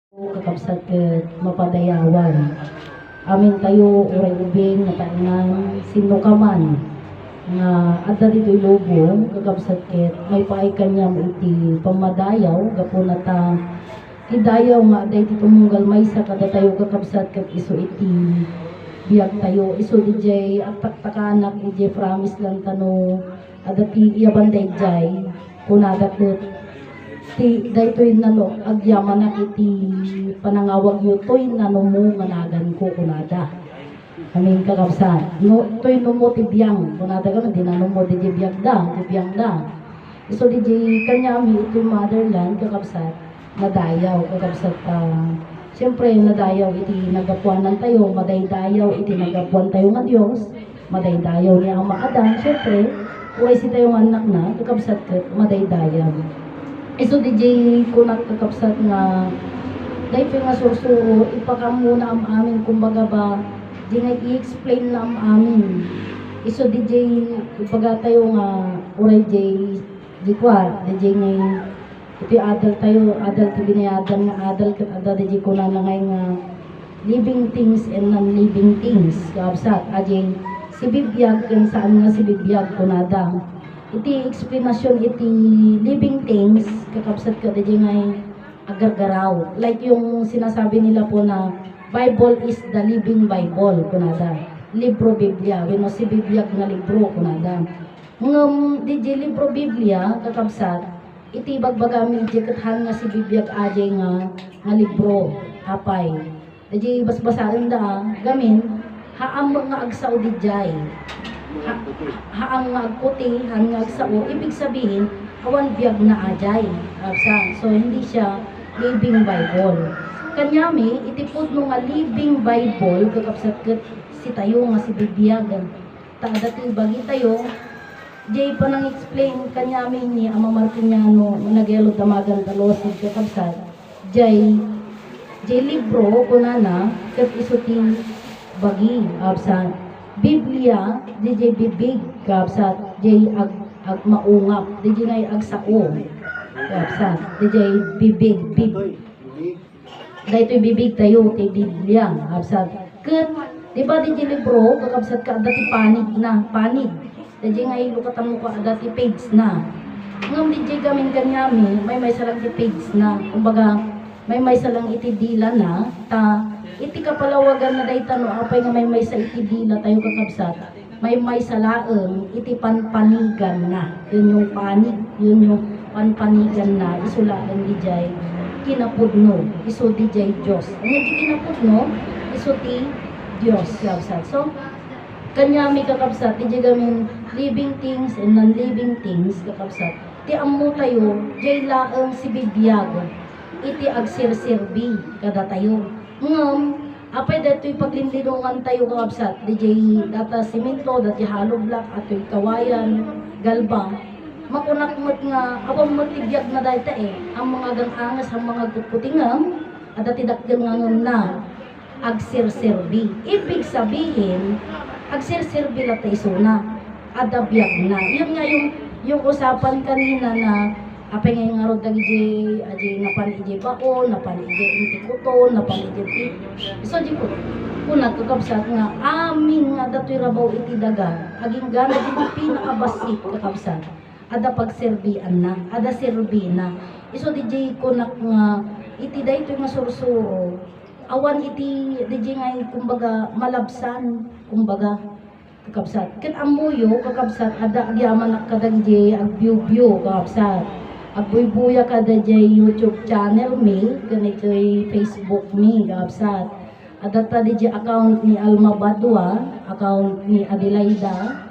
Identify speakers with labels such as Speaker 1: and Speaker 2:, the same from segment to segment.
Speaker 1: Kakabsat ket mapadayawan. Amin tayo uray ubing nga tanan sino ka man nga adda ditoy lubong kakabsat ket may paay kanya mo iti pamadayaw gapo na ta idayaw nga aday ti tumunggal maysa kada tayo kakabsat ket isu iti biag tayo isu DJ at taktakan DJ promise lang tano adda ti iyabanday jay kunada ket ti daytoy nalo agyaman na iti panangawag yutoy nanumo nganagan ko kunada kaming kakabsat no toy numo ti biyang kunada ka di nanumo di biyag da ti biyang da so di kanya mi iti motherland kakabsat nadayaw kakabsat siyempre nadayaw iti nagapuanan tayo madaydayaw iti nagapuan tayo nga Dios madaydayaw niya ang maadan siyempre uray si tayo anak na kakabsat ket madaydayaw. So DJ ko nakakapsat nga dahil nga sursuro ipakam muna ang amin kumbaga ba di nga i-explain na ang amin iso DJ ipaga tayo nga oray di kwa DJ nga ito adal tayo adal ti binayadan nga adal kat adal DJ ko na ngay nga living things and non-living things kapsat ajay si bibiyag kan saan nga si bibiyag kunada iti explanation iti living things kakabsat ka di ngay agargaraw like yung sinasabi nila po na Bible is the living Bible kunada libro Biblia weno si bibiyag nga libro kunada ngam di libro Biblia kakabsat iti bagbagami di kathan nga si bibiyag ajay nga libro apay di basbasaen da gamin haam nga agsaw di jay haang agputi, haang agsao, ibig sabihin, awan biyag na ajay. So, hindi siya living Bible. Kanyami, itipod no nga living Bible, kakapsat kat si tayo nga si bibiyagan. Taadati bagi tayo, jay pa nang explain kanyami ni Ama Martiniano, nagelo damagan talosid kakapsat, jay libro, kunana, kat isuti bagi, absat. Biblia, DJ bibig, kapsat, DJ ag maungap, DJ ngay ag sao, kapsat, DJ bibig, dahito bibig tayo, tay Biblia, kapsat, kat, di ba DJ libro, kakapsat ka, dati panig, DJ ngay lukatan mo ka, dati page na, ngam DJ gamin kanyami, may salang ti page na, kumbaga, may salang iti dila na, iti kapalawagan na day tano apay nga may sa iti dila tayo kakabsat may sa laeng iti panpanigan na yun yung panig yun yung panpanigan na isulaan di jay kinapudno iso di jay Diyos ang iti kinapudno iso ti Diyos kakabsat so kanya may kakabsat di jay gamin living things and non-living things kakabsat ti ammo tayo jay laeng si bibiyag iti agsirsirbi kada tayo ngam, apay dato'y paglinlinungan tayo kakabsat, DJ data simento, dati hollow block, ato'y kawayan, galba, makunakmot nga, abang matibiyag na dahil ang mga gangangas, ang mga kuputingam, at dati dakil nga na, agsirserbi. Ibig sabihin, agsirserbi na tayo suna, adabiyag na. Yun nga yung usapan kanina na, apay ngayon nga ron dagi napan ije baon, napan ije inti kuton, napan ije ti. So di ko nagkakabsat nga amin nga datoy rabaw iti daga. Aging gana di pinakabasik kakabsat. Ada pagserbian na, ada serbi na. Iso di ko nga iti daytoy nga sursuro. Awan iti di nga kumbaga malabsan, kumbaga kakabsat. Ket amuyo kakabsat ada agyaman kadagje ag view kakabsat. Agbuy-buya kada jay YouTube channel mi, ganito'y Facebook mi, kapsat. Adata di jay account ni Alma Badua, account ni Adelaida,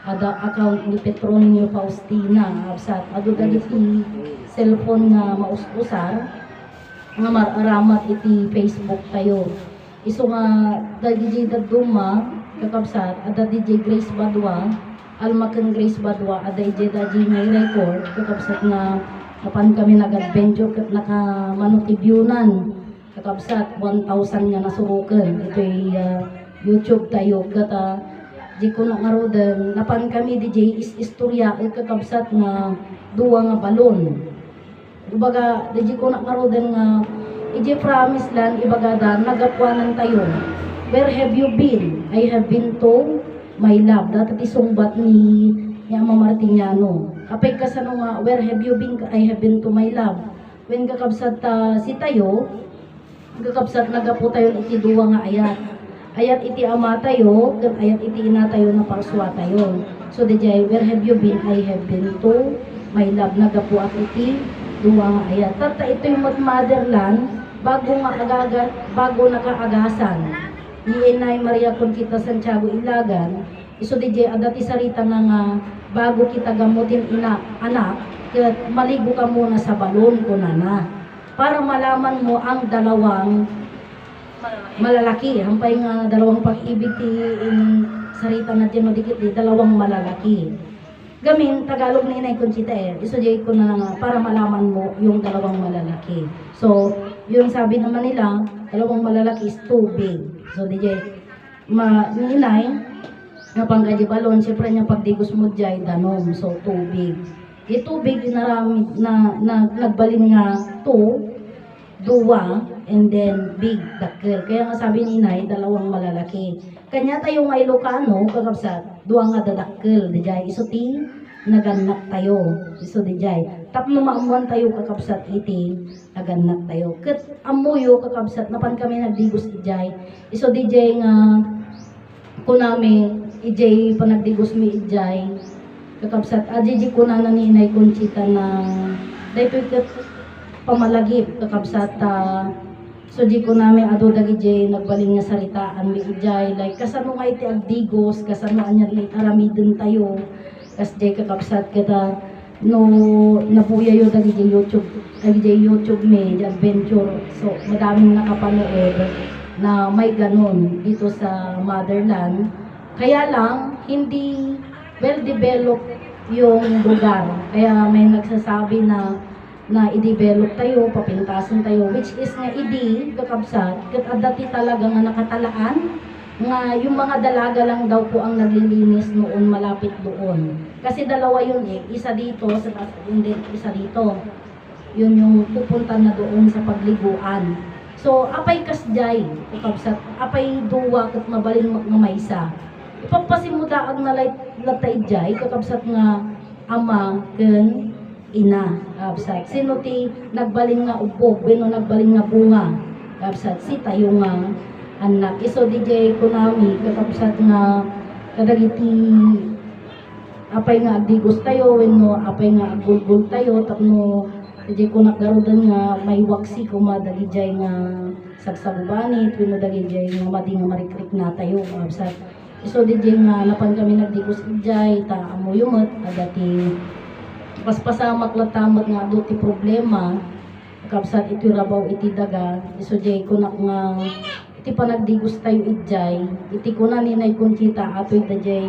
Speaker 1: ada account ni Petronio Faustina, kapsat. Ado dali iti cellphone nga mauskusar, nga mararamat iti Facebook tayo. Iso nga dali jay daduma, kakapsat, ada di jay Grace Badua, Alma kang Grace Badwa, aday jeda may record, kakabsat nga kapan kami nag-adventure kat nakamanutibyunan, kakabsat 1,000 nga nasurukan, ito'y YouTube tayo, kata di ko na ngarodan, napan kami DJ istorya, kakabsat nga duwa nga balon, Kumbaga, di ko na karoden nga ije promise lang ibagada nagapuanan tayo. Where have you been? I have been to my love. Dati isungbat ni Ama Martiniano. Apay kasano nga, where have you been? I have been to my love. When kakabsat si tayo, kakabsat nagapo tayo iti duwa nga ayat. Ayat iti ama tayo, ken ayat iti ina tayo na parswa tayo. So dijay, where have you been? I have been to my love. Nagapo at iti duwa nga ayat. Tata ito yung motherland, bago nakaagasan. Ni Inay Maria Conchita Santiago Ilagan, iso dijay adati sarita nga bago kita gamutin anak, ket maligo ka muna sa balon kunana. Para malaman mo ang dalawang malalaki, hampay nga dalawang pag-ibig ti sarita natin madikit di dalawang malalaki. Gamin Tagalog ni Inay Conchita iso jay ko na nga para malaman mo yung dalawang malalaki. So, yung sabi naman nila, dalawang malalaki is too big. So, DJ, ni Inay, nga panggaji balon, siyempre niya pagdigos mo jay danom, so too big. Di too big, nagbalin nga two, duwa, and then big, dakil. Kaya nga sabi ni Inay, dalawang malalaki. Kanya tayo nga Ilocano, kakabsat, duwa nga dadakil, dijay, iso ti, naganak tayo, iso dijay. Tapno maamuan tayo kakabsat iti, naganak tayo. Kat amuyo kakabsat, napan kami nagdigos dijay, iso dijay nga, kunami, ijay panagdigos mi ijay, kakabsat, ajiji kunana ni Inay Conchita na, dahil kat pamalagip kakabsat, so di ko namin ado dagi nagbaling nga saritaan mi ijay like kasano nga iti agdigos kasano anya ni aramiden tayo kas jay kakabsat kita no napuya yo dagi YouTube mi adventure so madaming nakapanood na may ganon dito sa motherland kaya lang hindi well developed yung lugar kaya may nagsasabi na i-develop tayo, papintasan tayo, which is nga kakabsat, kat adati talaga nga nakatalaan, nga yung mga dalaga lang daw po ang naglilinis noon malapit doon. Kasi dalawa yun isa dito, hindi, isa dito. Yun yung pupunta na doon sa pagliguan. So, apay kasjay, kakabsat, apay duwa kat mabalin nga maysa. Ipapasimudaag na latay jay, kakabsat nga ama, ken ina, kabsat. Sino ti nagbaling nga ubog, bino nagbaling nga bunga, kabsat. Si tayo nga anak. Iso DJ kunami, kakabsat nga kadagiti apay nga agdigos tayo, wenno apay nga agulgul tayo, tapno DJ ko nagdarudan nga may waksi kumadagijay nga sagsagubanit, wenno dagijay nga madi nga marikrik na tayo, kabsat. Iso DJ nga napan kami nagdigos ijay, ta amo yumot, adati paspasamak latamat nga do ti problema kabsat iti rabaw iti daga iso jay kunak nga iti panagdigos tayo ijay iti kuna ni Inay Conchita atoy dajay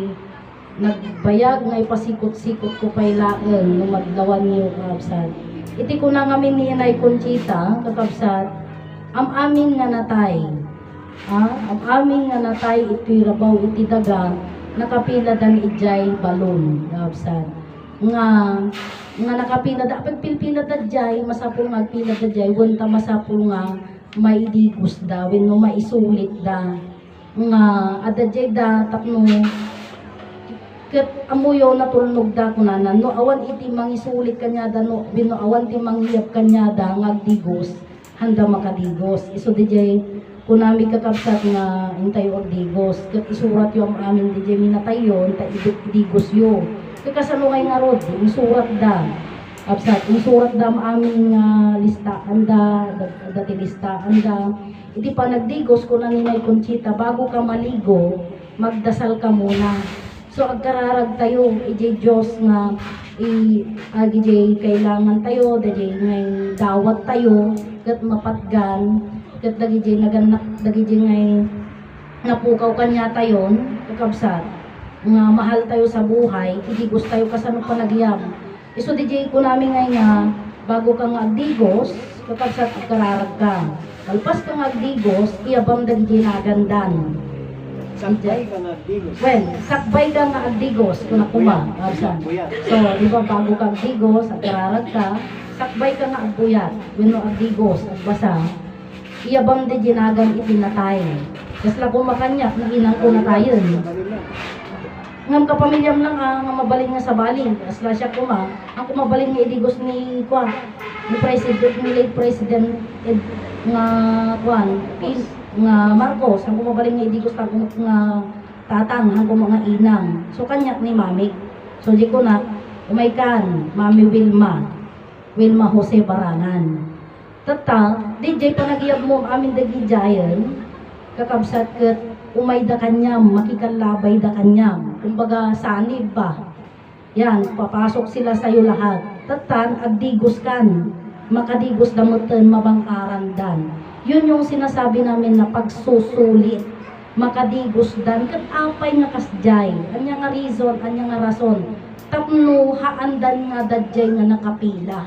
Speaker 1: nagbayag nga ipasikot-sikot ko pay laeng no magdawan niyo kabsat iti kuna ngamin ni Inay Conchita kakabsat amin nga natay amin nga natay iti rabaw iti daga nakapila dan ijay balon kabsat nga nakapila da pagpilpila da jay masapul nga pila da jay wanta masapul nga maidigos da wenno maisulit da nga ada jay da tapno ket amuyo natulnog da kunana no awan iti mangisulit kanya da no bino awan ti manghiyap kanya da nga digos handa makadigos iso di jay kunami kakabsat nga intayo agdigos ket isurat yo ang amin di jay minatayon ta idigos yo kasano kay nga rod, isurat da. Absat, isurat da aming listaan da, dati listaan da. Iti pa nagdigos ko na ni Inay Conchita, bago ka maligo, magdasal ka muna. So agkararag tayo, ijay Diyos nga, ijay kailangan tayo, dajay ngay dawat tayo, kat mapatgan, kat dagijay naganak, dagijay ngay napukaw kanya tayon, kakabsat. Nga mahal tayo sa buhay, idigos tayo kasano pa nagyam. Iso DJ ko namin nga bago kang agdigos, kakabsat kararag ka. Kalpas kang agdigos, iabam dan ginagandan.
Speaker 2: Sakbay ka nga agdigos.
Speaker 1: Well, sakbay ka nga agdigos, kung nakuma. So, di ba bago kang agdigos, kararag ka, sakbay ka nga agbuyat, wino agdigos, agbasa. iyabang di ginagan itinatay. Kasla kung makanyak, naginang ko na tayo. Ngam kapamilyam lang nga mabaling nga sa baling. Kasla siya kuma, ang kumabaling nga idigos ni Kwa, ni President, ni late President nga Kwan, nga Marcos, ang kumabaling nga idigos nga tatang, ang mga inang. So kanyak ni Mami. So di ko na, umaykan, Mami Wilma Jose Barangan. Tata, DJ panagiyab mo amin dagi jayan, kakabsat ket umay da kanyam, makikalabay da kanyam. Kumbaga sanib ba? Yan, papasok sila sa'yo lahat. Tatan, agdigos kan, makadigos damutan, mabangkaran dan. Yun yung sinasabi namin na pagsusulit, makadigos dan, ket apay nga kasjay, anya nga reason, anya nga rason, tapno haandan nga dadjay nga nakapila.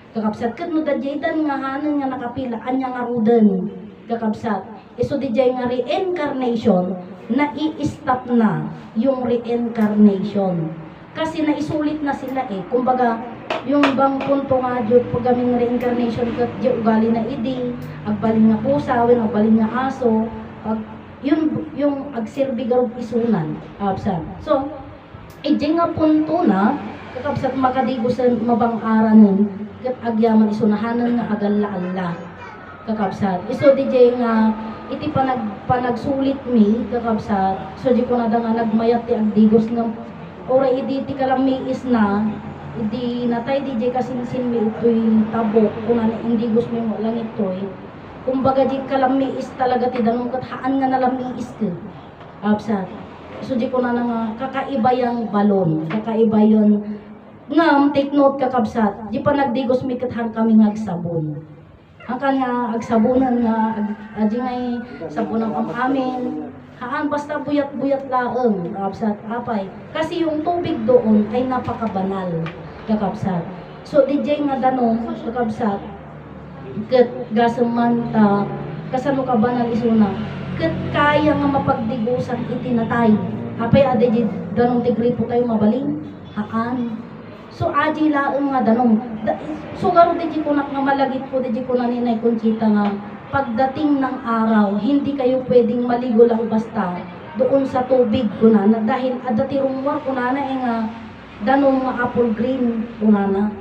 Speaker 1: Kakabsat ket no dadjay dan nga hanan nga nakapila, anya nga ruden, kakabsat. Iso dadjay nga reincarnation, na i-stop na yung reincarnation. Kasi naisulit na sila kumbaga, yung bang punto nga dyo, pag aming reincarnation ket dyo ugali na idi, agbaling nga pusa, agbaling nga aso, yung agserbi garog isunan, kakabsat. So, ije nga punto na, kakabsat makadigusan mabang-aranin, ket agyaman isunahanan nga agalla-alla, kakabsat. Iso DJ nga iti panagsulit mi, kakabsat. So di ko na da nga nagmayat ti agdigos nga ora idi ti kalamiis na idi natay DJ kasinsin mi itoy tabok kuna na indigos mi mo lang itoy. Kumbaga di kalamiis talaga ti danong ket haan nga nalamiis ke, kakabsat. So di ko na nga kakaiba yang balon, kakaiba yon. Ngam, take note kakabsat, di pa nagdigos mi hang kami nga agsabon. Ang nga agsabonan nga, adi ngay sabon ang amin, haan basta buyat-buyat laeng, kakabsat, apay. Kasi yung tubig doon ay napakabanal, kakabsat. So, DJ nga danong, kakabsat, ket gasaman ta, kasano ka banal isuna, ket kaya nga mapagdigusan itinatay. Apay, adi danong tigripo tayo mabaling, haan. So aji laeng nga danong. So garo di ko nga malagit ko di ko na ninay Conchita nga pagdating ng araw hindi kayo pwedeng maligo lang basta doon sa tubig kunana dahil adati rumor kunana nga danong nga apple green kunana.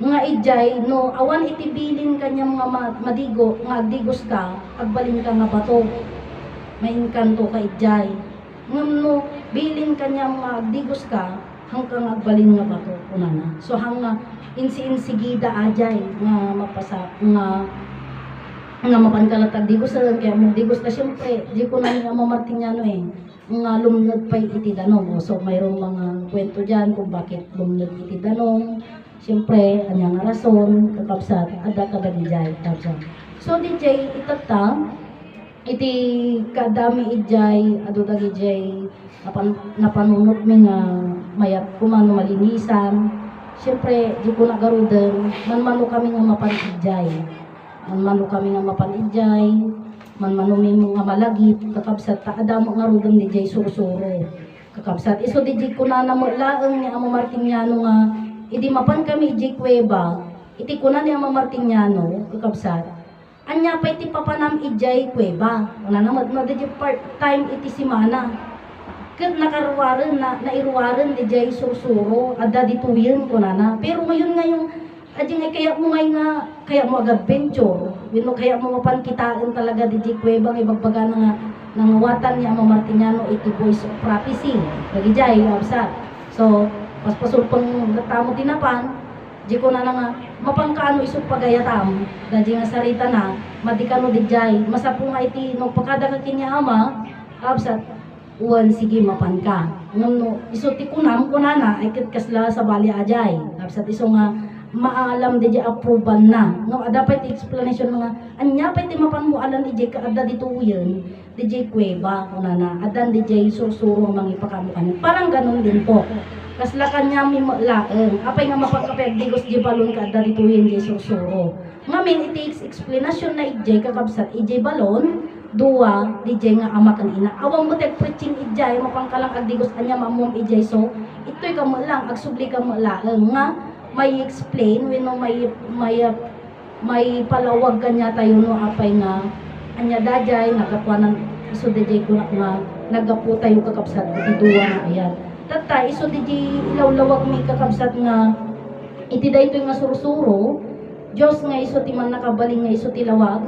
Speaker 1: Nga ijay no awan itibilin kanyang mga madigo nga agdigos ka agbalin ka nga bato. May inkanto ka ijay. Ngam no bilin kanyang nga agdigos ka hanggang agbalin nga bato kunana. So hanga insi-insigida ajay nga mapasa nga mapankalatag digos sa kaya mo digos na siyempre di ko na nga mamartinyano nga lumnod pa iti danong. So mayroong mga kwento diyan kung bakit lumnod iti danong. Siyempre anya nga rason kakabsat ada kadagi jay kakabsat. So DJ itata iti kadami ijay adu dagi jay napanunot mi nga mayat kumano malinisan. Siyempre di ko nagaruden manmano kami nga mapanidjay. Manmano kami nga mapanidjay, manmano mi nga malagit kakabsat ta adamo nga ruden di jay sursuro. Kakabsat iso di ko na namulaeng ni Amo Martiniano nga idi mapan kami ijay kuweba. Iti kunan ni Amo Martiniano kakabsat. Anya pa iti papanam ijay kuweba. Una naman na di part time iti simana. Ket nakaruwaran na nairuwaran di jay sursuro adda dituyen kunana. Pero ngayon adi nga kaya mo agad adventure. Wino kaya mo mapankitaan talaga di jay kuwebang ibagbaga nga nangawatan ni Amo Martiniano iti voice of prophecy. Lagi jay absat. So paspasulpang tamo tinapan di ko na nga mapangkaano isog pagayatam dadi nga sarita na madikano di jay masapo nga iti no pakada ka kinya ama absat uwan sige mapanka ngano iso ti kunam kunana ay ket kasla sa bali ajay absat iso nga maalam di approval na no dapat explanation mga anya pa ti mapanmualan di ka adda dituyen di kuweba kunana adan di sursuro mangipakamukan parang ganun din po. Kasla kanya mi laeng apay nga mapagkapegdigos di balon ka adda dituyen di sursuro. Ngamin it takes explanation na ijay kakabsat ijay balon duwa DJ nga ama kan ina awang mo tek preaching ijay mapangkalang agdigos anya mamom ijay so itoy ka mo lang agsubli ka mo laeng nga may explain wenno may may palawag kanya tayo no apay nga anya dajay nagapuan ng iso dajay ko nga nagapu tayo kakabsat iti duwa nga ayan tata iso dajay ilawlawag mi kakabsat nga iti daytoy nga sursuro Diyos nga iso ti man nakabaling nga iso ti lawag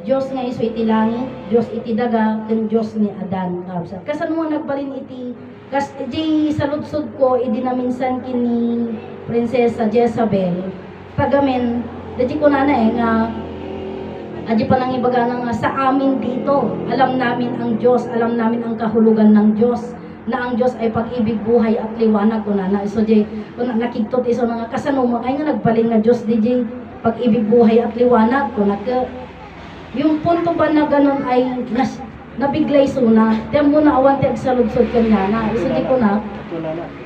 Speaker 1: Diyos nga iso iti langit Diyos iti daga ken Diyos ni Adan kakabsat kasan mo nagbalin iti kas iti saludsod ko idi na minsan kini Prinsesa Jezabel pagamen dati ko na nga adi pa nang ibaga nga sa amin dito alam namin ang Diyos alam namin ang kahulugan ng Diyos na ang Diyos ay pag-ibig buhay at liwanag ko na so di kung nakiktot iso nga kasanuma kay nga nagbaling nga Diyos di pag-ibig buhay at liwanag ko yung punto ba na ganun ay nabiglay suna tiyan mo na awan tiyag saludsod kanya na iso di ko na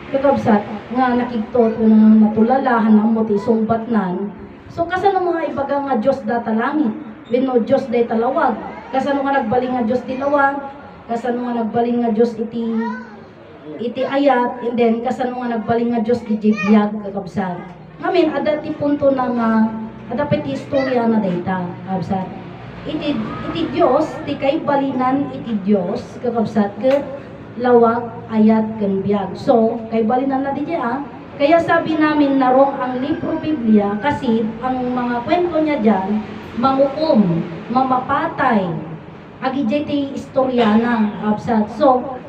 Speaker 1: kakabsat nga nakiktot kung natulalahan ang muti sumbat nan so kasano mga ibaga nga Diyos data langit wino Diyos day talawag kasano nga nagbaling nga Diyos ti lawag kasano nga nagbaling nga Diyos iti ayat and then kasano nga nagbaling nga Diyos iti biyag kakabsat ngamin ada ti punto na nga ada pati istorya na dayta kakabsat iti Diyos ti kay balinan iti Diyos kakabsat ket lawag ayat ken biyag so kay balinan na di kaya sabi namin narong ang libro Biblia kasi ang mga kwento niya diyan mangukom mamapatay agi ti istoryana absat so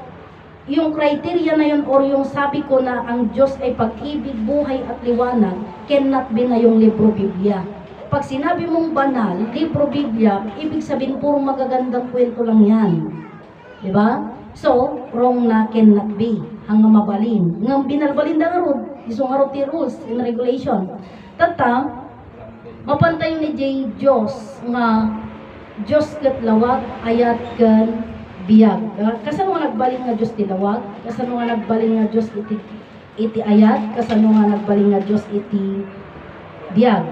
Speaker 1: yung criteria na yun or yung sabi ko na ang Diyos ay pag-ibig buhay at liwanag cannot be na yung libro Biblia pag sinabi mong banal libro Biblia ibig sabihin puro magagandang kwento lang yan di ba so wrong na cannot be hanggang mabalin ng binalbalin da nga isong nga ti rules and regulation tata mapantay ni J. Diyos nga Diyos ket lawag ayat ken biyag kasano nga nagbaling nga Diyos ti lawag kasano nga nagbaling nga Diyos iti ayat kasano nga nagbaling nga Diyos iti biyag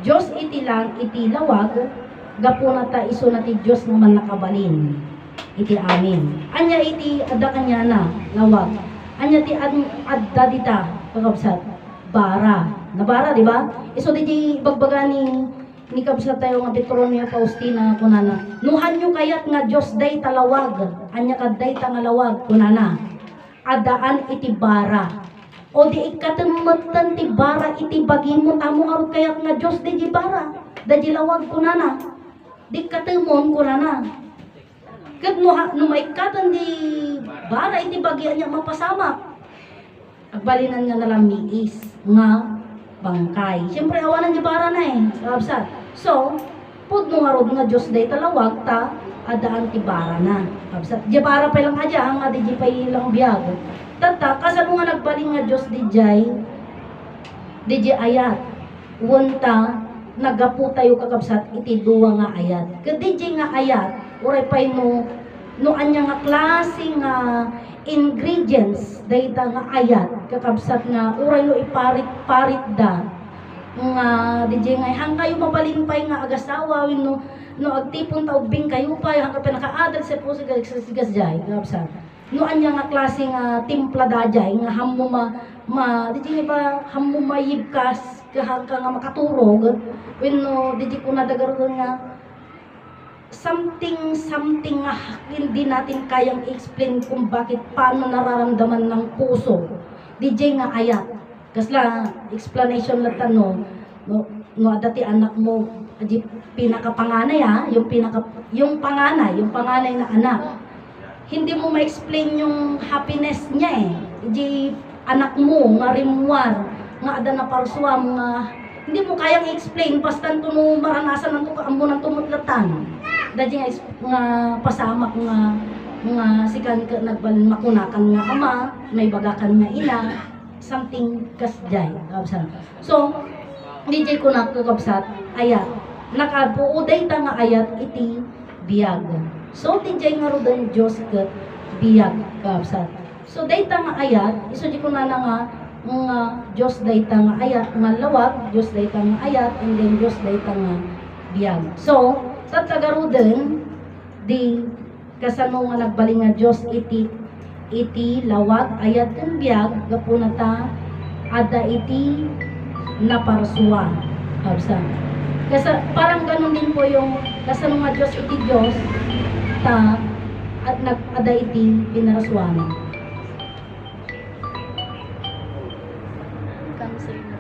Speaker 1: Diyos iti lang iti lawag gapo na ta iso na ti Diyos nga man nakabalin iti amin anya iti adda kanya na lawag anya ti adda dita kakabsat bara nabara di ba iso di bagbaga ni kabsat tayo nga Deuteronomio Faustina kunana nuhan nyo kayat nga Diyos day talawag anya kadday ta nga lawag kunana adaan iti bara o di ikatemmetan ti bara iti bagimo tamo arut kayat nga Diyos di bara da lawag kunana di katemon kunana ket no maikatan di bara iti bagian niya mapasamak agbalinan nga nalang miis nga bangkay siyempre awanan di bara na kabsat so pud no nga rod nga Diyos day talawag ta adaan ti bara na kabsat di bara pa lang adya ang adi di pa ilang biyag tata kasano nga nagbaling nga Diyos di ayat wonta nagapu tayo kakabsat iti duwa nga ayat ket di nga ayat uray pay no anya nga klase nga ingredients dayta nga ayat kakabsat nga uray no iparit da nga DJ nga hang kayo mabalimpay nga agasawa no agtipon ta ubing kayo pa hang pinakaadag sa puso sigas jay kakabsat no anya nga klase nga timpla dajay nga hammo DJ ba hammo mayibkas kahang ka nga makaturog wenno DJ ko nadagaron nga something nga hindi natin kayang explain kung bakit paano nararamdaman ng puso DJ nga ayat kasla explanation lang tanong no dati anak mo di pinakapanganay yung panganay na anak hindi mo ma-explain yung happiness niya di anak mo nga rimwar nga ada na parswam nga hindi mo kayang i-explain basta no maranasan ng amo ng tumutlatan dadi nga pasamak nga sikan ka nagbalin makunakan nga ama may bagakan nga ina something kasjay kabsat so DJ ko nakakabsat ayat nakabuoday ta nga ayat iti biyag so DJ nga rodan Diyos ket biyag kabsat so dayta nga ayat iso di ko na nga Diyos dayta nga ayat nga lawag Diyos dayta nga ayat and then Diyos dayta nga biyag so sa tagaroden di kasano nga nagbaling nga Diyos iti lawag ayat ken biyag gapunata ada iti naparsuwa kabsa Kasi parang ganun din po yung kasi mga Diyos iti Diyos ta at nagpada iti pinaraswana.
Speaker 3: Cancer na.